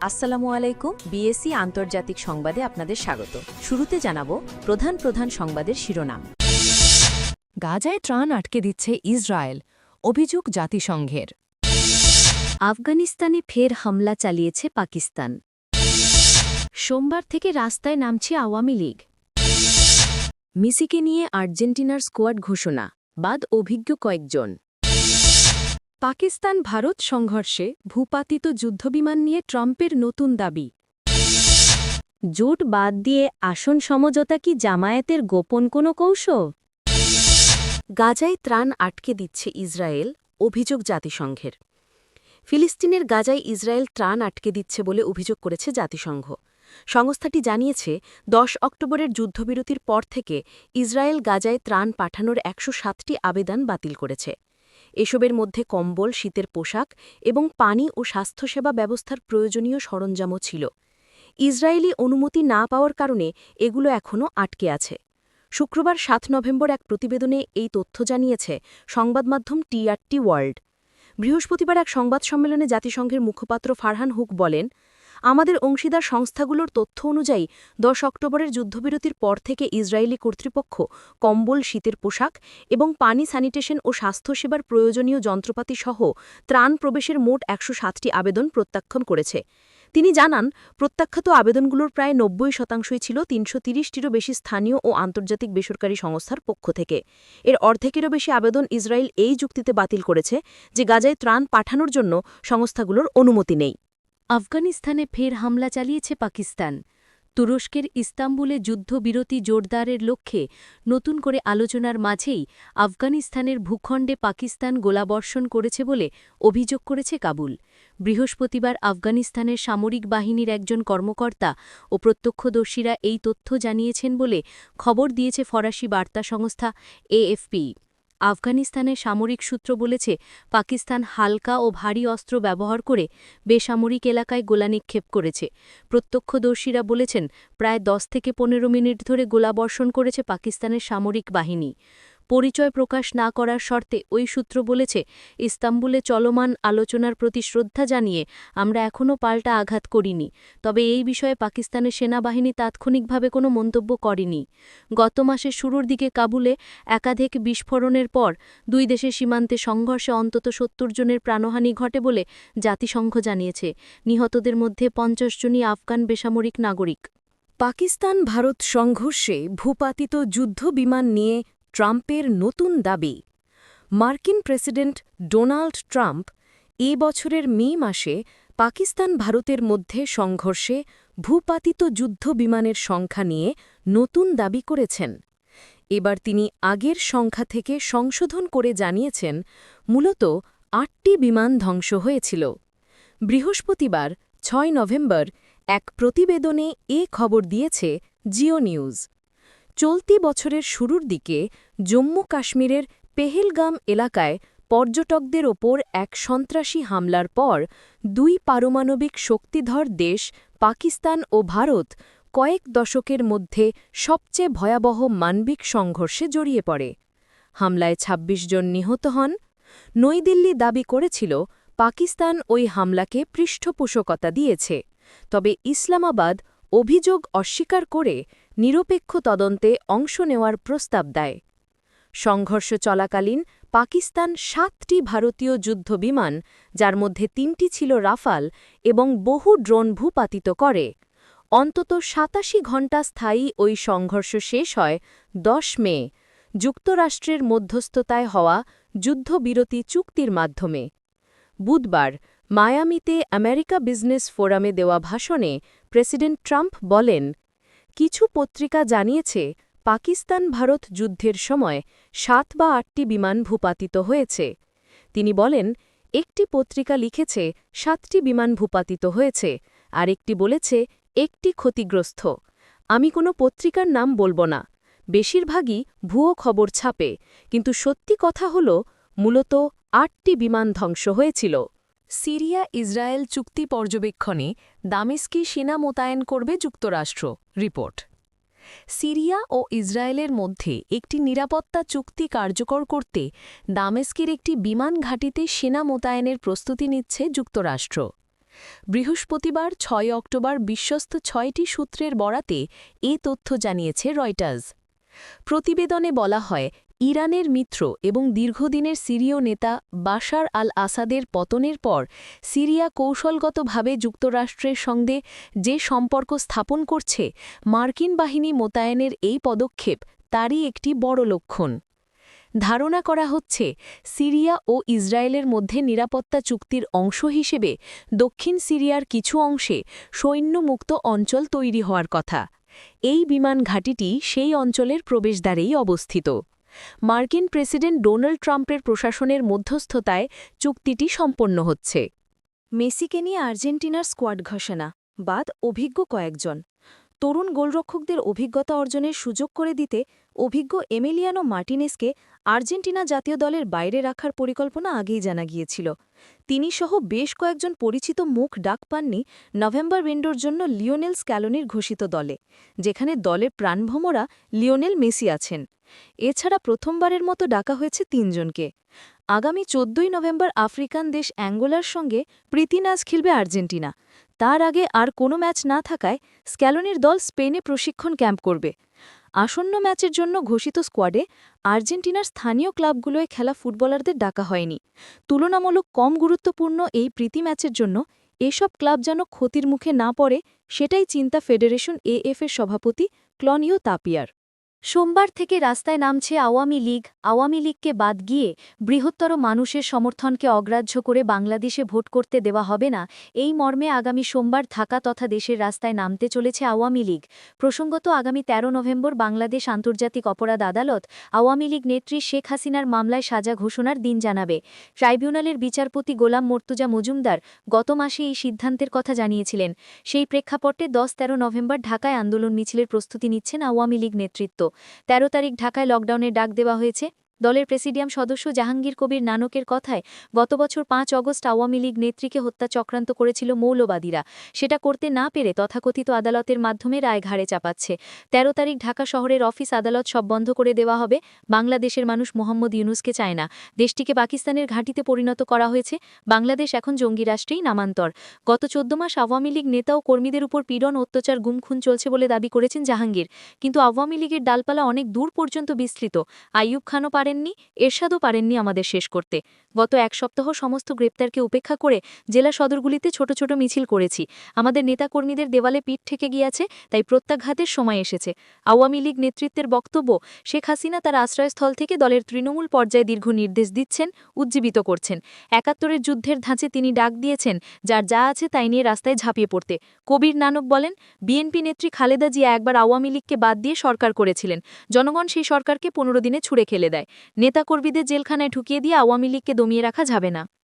আসসালামু আলাইকুম। বিএসসি আন্তর্জাতিক সংবাদে আপনাদের স্বাগত। শুরুতে জানাবো প্রধান প্রধান সংবাদের শিরোনাম। গাজায় ত্রাণ আটকে দিচ্ছে ইসরায়েল, অভিযোগ জাতিসংঘের। আফগানিস্তানে ফের হামলা চালিয়েছে পাকিস্তান। সোমবার থেকে রাস্তায় নামছে আওয়ামী লীগ। মেসিকে নিয়ে আর্জেন্টিনার স্কোয়াড ঘোষণা, বাদ অভিজ্ঞ কয়েকজন। পাকিস্তান ভারত সংঘর্ষে ভূপাতিত যুদ্ধবিমান নিয়ে ট্রাম্পের নতুন দাবি। জোট বাদ দিয়ে আসন সমঝোতা কি জামায়াতের গোপন কোনো কৌশল? গাজায় ত্রাণ আটকে দিচ্ছে ইসরায়েল, অভিযোগ জাতিসংঘের। ফিলিস্তিনের গাজায় ইসরায়েল ত্রাণ আটকে দিচ্ছে বলে অভিযোগ করেছে জাতিসংঘ। সংস্থাটি জানিয়েছে ১০ অক্টোবরের যুদ্ধবিরতির পর থেকে ইসরায়েল গাজায় ত্রাণ পাঠানোর ১০৭টি আবেদন বাতিল করেছে। এসবের মধ্যে কম্বল, শীতের পোশাক এবং পানি ও স্বাস্থ্যসেবা ব্যবস্থার প্রয়োজনীয় সরঞ্জামও ছিল। ইসরায়েলি অনুমতি না পাওয়ার কারণে এগুলো এখনও আটকে আছে। শুক্রবার ৭ নভেম্বর এক প্রতিবেদনে এই তথ্য জানিয়েছে সংবাদমাধ্যম টিআরটি ওয়ার্ল্ড। বৃহস্পতিবার এক সংবাদ সম্মেলনে জাতিসংঘের মুখপাত্র ফারহান হুক বলেন, আমাদের অংশীদার সংস্থাগুলোর তথ্য অনুযায়ী ১০ অক্টোবরের যুদ্ধবিরতির পর থেকে ইসরায়েলি কর্তৃপক্ষ কম্বল, শীতের পোশাক এবং পানি, স্যানিটেশন ও স্বাস্থ্যসেবার প্রয়োজনীয় যন্ত্রপাতি সহ ত্রাণ প্রবেশের মোট ১০৭টি আবেদন প্রত্যাখ্যান করেছে। তিনি জানান, প্রত্যাখ্যাত আবেদনগুলোর প্রায় ৯০% ছিল ৩৩০টিরও বেশি স্থানীয় ও আন্তর্জাতিক বেসরকারি সংস্থার পক্ষ থেকে। এর অর্ধেকেরও বেশি আবেদন ইসরায়েল এই যুক্তিতে বাতিল করেছে যে গাজায় ত্রাণ পাঠানোর জন্য সংস্থাগুলোর অনুমতি নেই। আফগানিস্তানে ফের হামলা চালিয়েছে পাকিস্তান। তুরস্কের ইস্তাম্বুলে যুদ্ধবিরতি জোরদারের লক্ষ্যে নতুন করে আলোচনার মাঝেই আফগানিস্তানের ভূখণ্ডে পাকিস্তান গোলাবর্ষণ করেছে বলে অভিযোগ করেছে কাবুল। বৃহস্পতিবার আফগানিস্তানের সামরিক বাহিনীর একজন কর্মকর্তা ও প্রত্যক্ষদর্শীরা এই তথ্য জানিয়েছেন বলে খবর দিয়েছে ফরাসি বার্তা সংস্থা এএফপি। আফগানিস্তানের সামরিক সূত্র বলেছে, পাকিস্তান হালকা ও ভারী অস্ত্র ব্যবহার করে বেসামরিক এলাকায় গোলা নিক্ষেপ করেছে। প্রত্যক্ষদর্শীরা বলেছেন, প্রায় ১০ থেকে ১৫ মিনিট ধরে গোলাবর্ষণ করেছে পাকিস্তানের সামরিক বাহিনী। পরিচয় প্রকাশ না করার শর্তে ওই সূত্র বলেছে, ইস্তাম্বুলে চলমান আলোচনার প্রতি শ্রদ্ধা জানিয়ে আমরা এখনও পাল্টা আঘাত করিনি, তবে এই বিষয়ে পাকিস্তানের সেনাবাহিনী তাৎক্ষণিকভাবে কোনো মন্তব্য করেনি। গত মাসের শুরুর দিকে কাবুলে একাধিক বিস্ফোরণের পর দুই দেশের সীমান্তে সংঘর্ষে অন্তত ৭০ জনের প্রাণহানি ঘটে বলে জাতিসংঘ জানিয়েছে। নিহতদের মধ্যে ৫০ জনই আফগান বেসামরিক নাগরিক। পাকিস্তান ভারত সংঘর্ষে ভূপাতিত যুদ্ধবিমান নিয়ে ট্রাম্পের নতুন দাবি। মার্কিন প্রেসিডেন্ট ডোনাল্ড ট্রাম্প এ বছরের মে মাসে পাকিস্তান ভারতের মধ্যে সংঘর্ষে ভূপাতিত যুদ্ধবিমানের সংখ্যা নিয়ে নতুন দাবি করেছেন। এবার তিনি আগের সংখ্যা থেকে সংশোধন করে জানিয়েছেন, মূলত ৮টি বিমান ধ্বংস হয়েছিল। বৃহস্পতিবার ৬ নভেম্বর এক প্রতিবেদনে এ খবর দিয়েছে জিও নিউজ। চলতি বছরের শুরুর দিকে জম্মু কাশ্মীরের পেহেলগাম এলাকায় পর্যটকদের ওপর এক সন্ত্রাসী হামলার পর দুই পারমাণবিক শক্তিধর দেশ পাকিস্তান ও ভারত কয়েক দশকের মধ্যে সবচেয়ে ভয়াবহ মানবিক সংঘর্ষে জড়িয়ে পড়ে। হামলায় ২৬ জন নিহত হন। নয়াদিল্লি দাবি করেছিল, পাকিস্তান ওই হামলাকে পৃষ্ঠপোষকতা দিয়েছে, তবে ইসলামাবাদ অভিযোগ অস্বীকার করে নিরপেক্ষ তদন্তে অংশ নেওয়ার প্রস্তাব দেয়। সংঘর্ষ চলাকালীন পাকিস্তান ৭টি ভারতীয় যুদ্ধবিমান, যার মধ্যে ৩টি ছিল রাফাল, এবং বহু ড্রোন ভূপাতিত করে। অন্তত ৮৭ ঘণ্টা স্থায়ী ওই সংঘর্ষ শেষ হয় ১০ মে যুক্তরাষ্ট্রের মধ্যস্থতায় হওয়া যুদ্ধবিরতি চুক্তির মাধ্যমে। বুধবার মায়ামিতে আমেরিকা বিজনেস ফোরামে দেওয়া ভাষণে প্রেসিডেন্ট ট্রাম্প বলেন, কিছু পত্রিকা জানিয়েছে পাকিস্তান ভারত যুদ্ধের সময় ৭ বা ৮টি বিমান ভূপাতিত হয়েছে। তিনি বলেন, একটি পত্রিকা লিখেছে ৭টি বিমান ভূপাতিত হয়েছে, আর একটি বলেছে একটি ক্ষতিগ্রস্ত। আমি কোনো পত্রিকার নাম বলবো না। বেশিরভাগই ভুয়ো খবর ছাপে, কিন্তু সত্যি কথা হল মূলত ৮টি বিমান ধ্বংস হয়েছিল। সিরিয়া ইসরায়েল চুক্তি পর্যবেক্ষণে দামেস্কে সেনা মোতায়েন করবে যুক্তরাষ্ট্র, রিপোর্ট। সিরিয়া ও ইসরায়েলের মধ্যে একটি নিরাপত্তা চুক্তি কার্যকর করতে দামেস্কের একটি বিমান ঘাঁটিতে সেনা মোতায়েনের প্রস্তুতি নিচ্ছে যুক্তরাষ্ট্র। বৃহস্পতিবার ৬ অক্টোবর বিশ্বস্ত ৬টি সূত্রের বরাতে এ তথ্য জানিয়েছে রয়টার্স। প্রতিবেদনে বলা হয়, ইরানের মিত্র এবং দীর্ঘদিনের সিরীয় নেতা বাশার আল আসাদের পতনের পর সিরিয়া কৌশলগতভাবে যুক্তরাষ্ট্রের সঙ্গে যে সম্পর্ক স্থাপন করছে, মার্কিন বাহিনী মোতায়েনের এই পদক্ষেপ তারই একটি বড় লক্ষণ। ধারণা করা হচ্ছে, সিরিয়া ও ইসরায়েলের মধ্যে নিরাপত্তা চুক্তির অংশ হিসেবে দক্ষিণ সিরিয়ার কিছু অংশে সৈন্যমুক্ত অঞ্চল তৈরি হওয়ার কথা। এই বিমান ঘাঁটিটি সেই অঞ্চলের প্রবেশদ্বারেই অবস্থিত। মার্কিন প্রেসিডেন্ট ডোনাল্ড ট্রাম্পের প্রশাসনের মধ্যস্থতায় চুক্তিটি সম্পন্ন হচ্ছে। মেসিকে নিয়ে আর্জেন্টিনার স্কোয়াড ঘোষণা, বাদ অভিজ্ঞ কয়েকজন। তরুণ গোলরক্ষকদের অভিজ্ঞতা অর্জনের সুযোগ করে দিতে অভিজ্ঞ এমিলিয়ানো মার্টিনেসকে আর্জেন্টিনা জাতীয় দলের বাইরে রাখার পরিকল্পনা আগেই জানা গিয়েছিল। তিনি সহ বেশ কয়েকজন পরিচিত মুখ ডাক পাননি নভেম্বর উইন্ডোর জন্য লিওনেল স্ক্যালোনির ঘোষিত দলে, যেখানে দলের প্রাণভোমরা লিওনেল মেসি আছেন। এছাড়া প্রথমবারের মতো ডাকা হয়েছে ৩ জনকে। আগামী ১৪ নভেম্বর আফ্রিকান দেশ অ্যাঙ্গোলার সঙ্গে প্রীতি ম্যাচ খেলবে আর্জেন্টিনা। তার আগে আর কোনো ম্যাচ না থাকায় স্ক্যালোনির দল স্পেনে প্রশিক্ষণ ক্যাম্প করবে। আসন্ন ম্যাচের জন্য ঘোষিত স্কোয়াডে আর্জেন্টিনার স্থানীয় ক্লাবগুলোয় খেলা ফুটবলারদের ডাকা হয়নি। তুলনামূলক কম গুরুত্বপূর্ণ এই প্রীতি ম্যাচের জন্য এসব ক্লাব যেন ক্ষতির মুখে না পড়ে, সেটাই চিন্তা ফেডারেশন এএফের সভাপতি ক্লনিও তাপিয়ার। সোমবার থেকে রাস্তায় নামছে আওয়ামী লীগ। আওয়ামী লীগকে বাদ গিয়ে বৃহত্তর মানুষের সমর্থনকে অগ্রাহ্য করে বাংলাদেশে ভোট করতে দেওয়া হবে না, এই মর্মে আগামী সোমবার ঢাকা তথা দেশের রাস্তায় নামতে চলেছে আওয়ামী লীগ। প্রসঙ্গত, আগামী ১৩ নভেম্বর বাংলাদেশ আন্তর্জাতিক অপরাধ আদালত আওয়ামী লীগ নেত্রী শেখ হাসিনার মামলায় সাজা ঘোষণার দিন জানাবে। ট্রাইব্যুনালের বিচারপতি গোলাম মর্তুজা মজুমদার গত মাসে এই সিদ্ধান্তের কথা জানিয়েছিলেন। সেই প্রেক্ষাপটে ১০-১৩ নভেম্বর ঢাকায় আন্দোলন মিছিলের প্রস্তুতি নিচ্ছেন আওয়ামী লীগ নেতৃত্ব। ১৩ তারিখ ঢাকায় লকডাউনের ডাক দেওয়া হয়েছে। দলের প্রেসিডিয়াম সদস্য জাহাঙ্গীর কবির নানকের কথায়, গত বছর ৫ অগস্ট আওয়ামী লীগ নেত্রীকে হত্যা চক্রান্ত করেছিল মৌলবাদীরা। সেটা করতে না পেরে তথাকথিত আদালতের মাধ্যমে রায় ঘাড়ে চাপাচ্ছে। ১৩ তারিখ ঢাকা শহরের অফিস আদালত সব বন্ধ করে দেওয়া হবে। বাংলাদেশের মানুষ মোহাম্মদ ইউনূসকে চায় না। দেশটিকে পাকিস্তানের ঘাঁটিতে পরিণত করা হয়েছে। বাংলাদেশ এখন জঙ্গি রাষ্ট্রেই নামান্তর। গত ১৪ মাস আওয়ামী লীগ নেতা ও কর্মীদের উপর পীড়ন, অত্যাচার, গুম খুন চলছে বলে দাবি করেছেন জাহাঙ্গীর। কিন্তু আওয়ামী লীগের ডালপালা অনেক দূর পর্যন্ত বিস্তৃত। আইয়ুব খানও পারেননি, এরশাদও পারেননি আমাদের শেষ করতে। গত এক সপ্তাহ সমস্ত গ্রেপ্তারকে উপেক্ষা করে জেলা সদরগুলিতে ছোট ছোট মিছিল করেছি। আমাদের নেতাকর্মীদের দেওয়ালে পিঠ ঠেকে গিয়েছে, তাই প্রত্যাঘাতের সময় এসেছে। আওয়ামী লীগ নেতৃত্বের বক্তব্য, শেখ হাসিনা তার আশ্রয়স্থল থেকে দলের তৃণমূল পর্যায়ে দীর্ঘ নির্দেশ দিচ্ছেন, উজ্জীবিত করছেন। ৭১-এর যুদ্ধের ধাঁচে তিনি ডাক দিয়েছেন যার যা আছে তাই নিয়ে রাস্তায় ঝাঁপিয়ে পড়তে। কবির নানক বলেন, বিএনপি নেত্রী খালেদা জিয়া একবার আওয়ামী লীগকে বাদ দিয়ে সরকার করেছিলেন। জনগণ সেই সরকারকে ১৫ দিনে ছুঁড়ে ফেলে দেয়। নেতাকর্মীদের জেলখানায় ঢুকিয়ে দিয়ে আওয়ামী লীগকে দমিয়ে রাখা যাবে না।